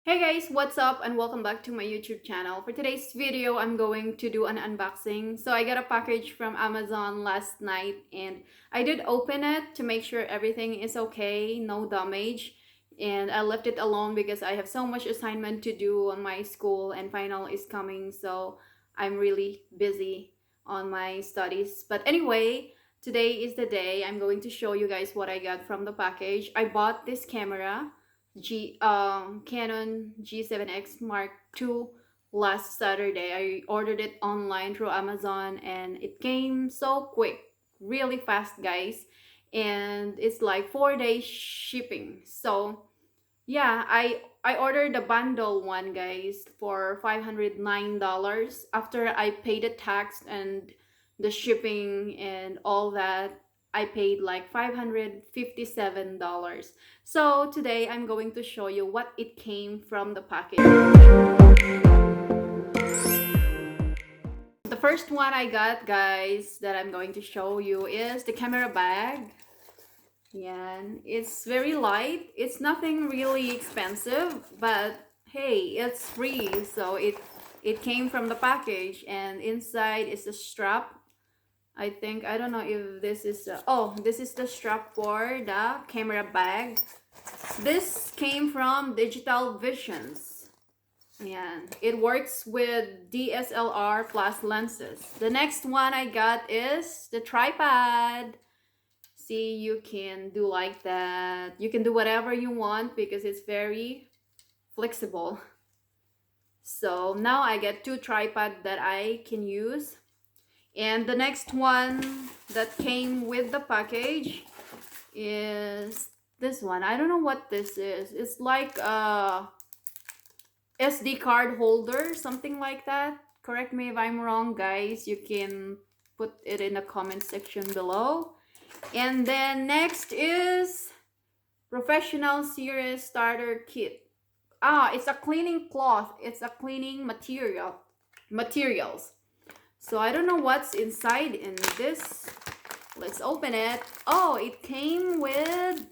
Hey guys, what's up and welcome back to my YouTube channel. For today's video, I'm going to do an unboxing. So I got a package from Amazon last night and I did open it to make sure everything is okay, no damage. And I left it alone because I have so much assignment to do on my school and final is coming. So I'm really busy on my studies. But anyway, today is the day. I'm going to show you guys what I got from the package. I bought this camera. Canon G7X Mark II last Saturday. I ordered it online through Amazon and it came so quick, really fast, guys. And it's like 4 day shipping. So yeah, I ordered the bundle one, guys, for $509 after I paid the tax and the shipping and all that. I paid like $557. So today I'm going to show you what it came from the package. The first one I got, guys, that I'm going to show you is the camera bag. Yeah, it's very light. It's nothing really expensive, but hey, it's free. So it came from the package and inside is the strap. I think, I don't know if this is this is the strap for the camera bag. This came from Digital Visions. Yeah, it works with DSLR plus lenses. The next one I got is the tripod. See, you can do like that. You can do whatever you want because it's very flexible. So now I get two tripods that I can use. And the next one that came with the package is this one. I don't know what this is. It's like a SD card holder, something like that. Correct me if I'm wrong, guys. You can put it in the comment section below. And then next is Professional Series Starter Kit. It's a cleaning cloth. It's a cleaning materials. So I don't know what's inside in this. Let's open it. Oh, it came with,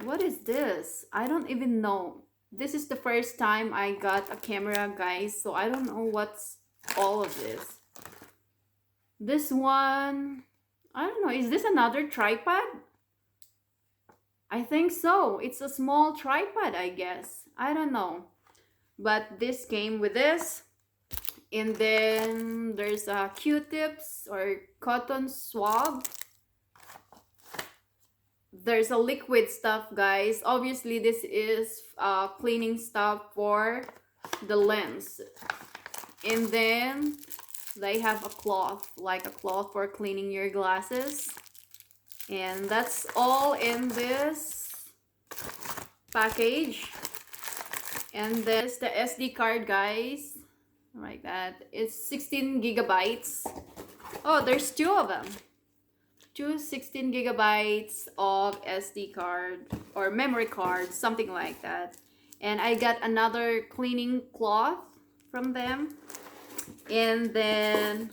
what is this? I don't even know. This is the first time I got a camera, guys. So I don't know what's all of this. This one, I don't know. Is this another tripod? I think so. It's a small tripod, I guess. I don't know. But this came with this. And then there's a Q-tips or cotton swab. There's a liquid stuff, guys. Obviously, this is cleaning stuff for the lens. And then they have a cloth, like a cloth for cleaning your glasses. And that's all in this package. And there's the SD card, guys. Like that. It's 16 gigabytes. Oh, there's two of them. Two 16 gigabytes of SD card or memory card, something like that. And I got another cleaning cloth from them. And then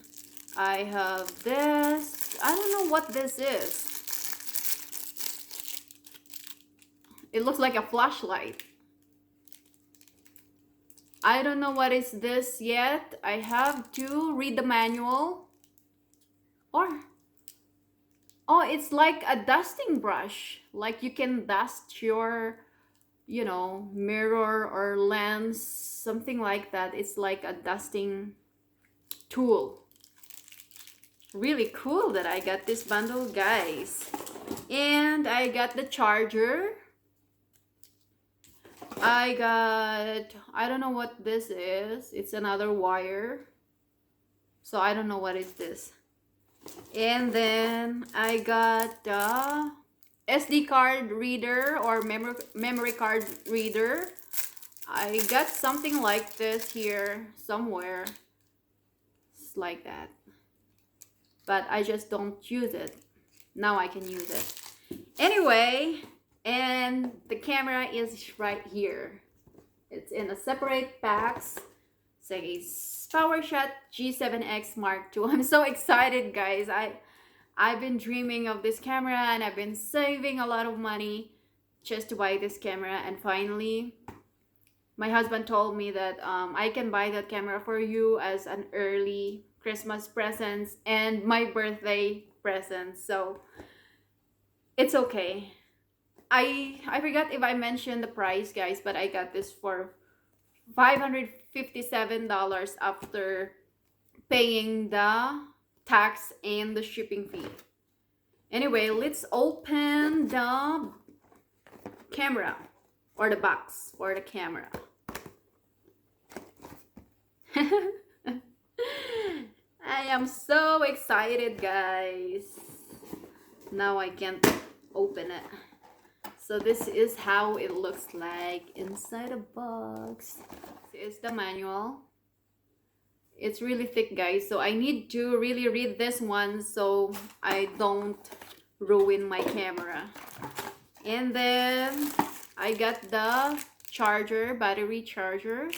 I have this. I don't know what this is. It looks like a flashlight. I don't know what is this yet. I have to read the manual. Oh, it's like a dusting brush. Like you can dust your, mirror or lens, something like that. It's like a dusting tool. Really cool that I got this bundle, guys. And I got the charger. I don't know what this is. It's another wire. So I don't know what is this. And then I got the SD card reader or memory card reader. I got something like this here somewhere. It's like that. But I just don't use it. Now I can use it. Anyway, and the camera is right here. It's in a separate packs. Says PowerShot G7X Mark II. I'm so excited, guys. I've been dreaming of this camera and I've been saving a lot of money just to buy this camera, and finally my husband told me that I can buy that camera for you as an early Christmas present and my birthday present. So it's okay. I forgot if I mentioned the price, guys, but I got this for $557 after paying the tax and the shipping fee. Anyway, let's open the camera or the box for the camera. I am so excited, guys. Now I can't open it. So this is how it looks like inside a box. This is the manual. It's really thick, guys, so I need to really read this one so I don't ruin my camera. And then I got the charger, battery charger.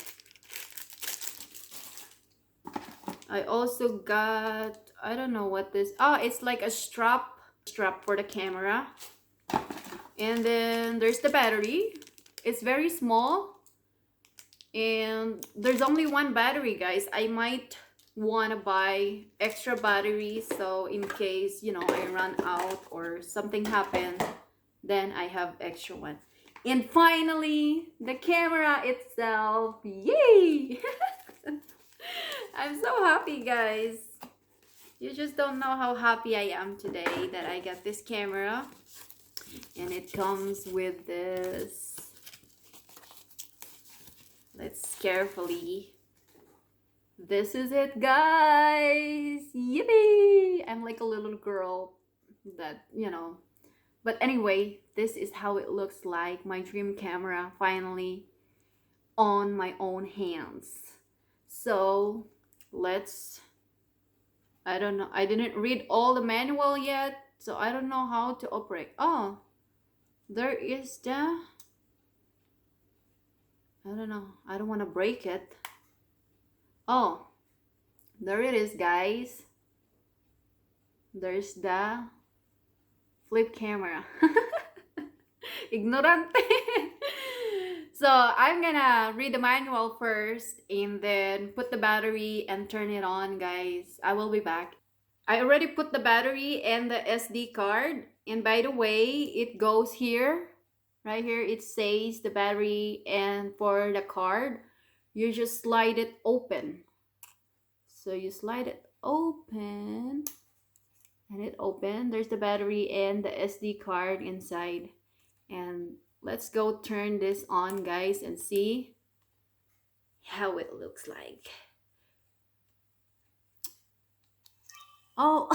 I also got, I don't know what this, oh, it's like a strap for the camera. And then there's the battery. It's very small. And there's only one battery, guys. I might want to buy extra batteries, so in case, you know, I run out or something happened, then I have extra one. And finally, the camera itself. Yay! I'm so happy, guys. You just don't know how happy I am today that I got this camera. And it comes with this. Let's carefully. This is it, guys. Yippee! I'm like a little girl that, you know. But anyway, this is how it looks like. My dream camera finally on my own hands. So let's, I don't know. I didn't read all the manual yet, so I don't know how to operate. Oh, there is the, I don't know. I don't want to break it. Oh, there it is, guys. There's the flip camera. Ignorante. So I'm gonna read the manual first and then put the battery and turn it on, guys. I will be back. I already put the battery and the SD card. And by the way, it goes here. Right here, it says the battery, and for the card, you just slide it open. So you slide it open, and it opened. There's the battery and the SD card inside. And let's go turn this on, guys, and see how it looks like. Oh,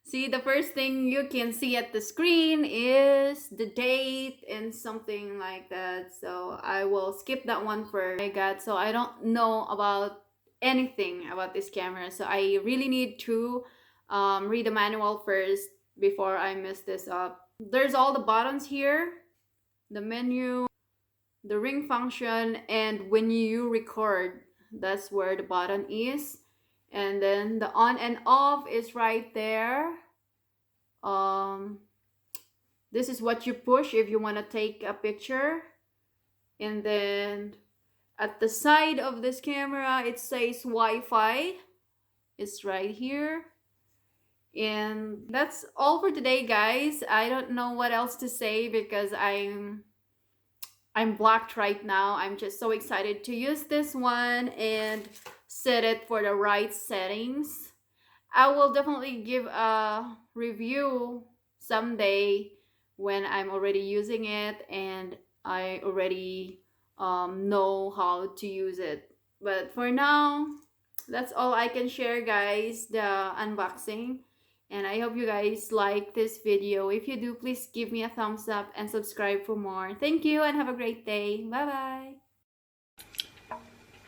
see, the first thing you can see at the screen is the date and something like that. So I will skip that one for I got. So I don't know about anything about this camera. So I really need to read the manual first before I mess this up. There's all the buttons here, the menu, the ring function, and when you record, that's where the button is. And then the on and off is right there. This is what you push if you want to take a picture. And then at the side of this camera, it says Wi-Fi. It's right here. And that's all for today, guys. I don't know what else to say because I'm blocked right now. I'm just so excited to use this one and set it for the right settings. I will definitely give a review someday when I'm already using it and I already know how to use it. But for now, that's all I can share, guys, the unboxing. And I hope you guys like this video. If you do, please give me a thumbs up and subscribe for more. Thank you and have a great day. Bye-bye.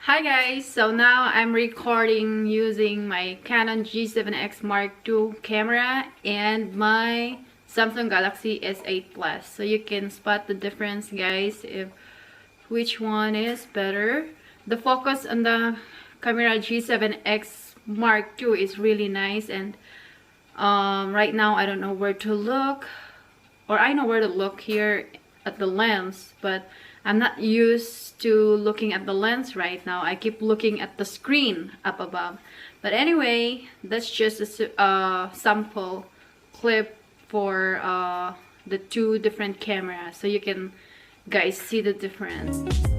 Hi guys, so now I'm recording using my Canon G7X Mark II camera and my Samsung Galaxy S8 Plus. So you can spot the difference, guys, if which one is better. The focus on the camera G7X Mark II is really nice, and right now I don't know where to look, or I know where to look here at the lens, but I'm not used to looking at the lens right now. I keep looking at the screen up above. But anyway, that's just a sample clip for the two different cameras, so you can guys see the difference.